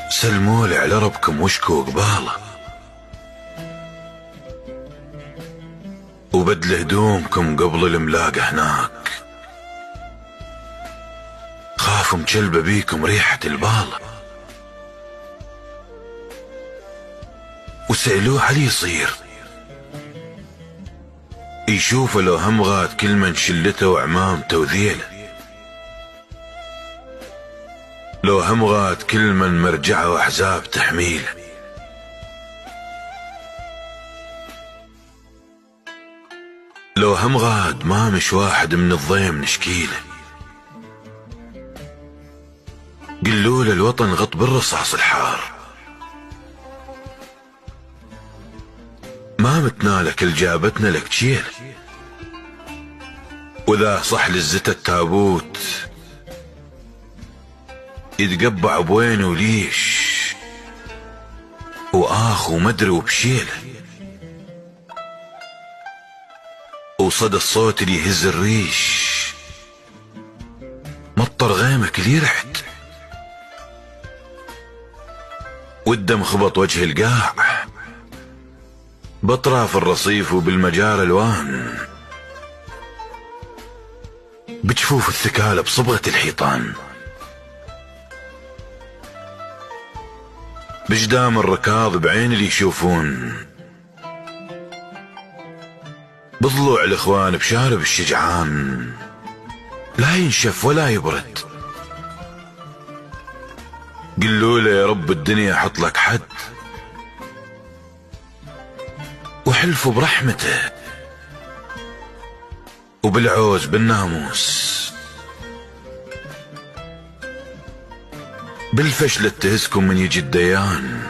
سلمولي على ربكم وشكوا قباله، وبدل هدومكم قبل الملاقة هناك. خافوا مجلبة بيكم ريحة البالة، وسألوه علي يصير. يشوف لو هم غاد كل من شلته وعمامته وذيله، لو هم غاد كل من مرجعه واحزاب تحميله. لو هم غاد ما مش واحد من الضيم نشكيله، قلوا له الوطن غط بالرصاص الحار. ما متنالك الجابتنا لك تشيله، واذا صح للزت التابوت يتقبع بوين وليش، واخ ومدري وبشيله، وصدى الصوت اللي يهز الريش، مطر غيمك اللي رحت، والدم خبط وجه القاع باطراف الرصيف وبالمجاري الوان، بجفوف الثكالة بصبغة الحيطان، بجدام الركاض بعين اللي يشوفون، بضلوع الاخوان بشارب الشجعان، لا ينشف ولا يبرد. قلوا له يا رب الدنيا حط لك حد، وحلفوا برحمته وبالعوز بالناموس، بالفشل اتهزكم من يجي الديان،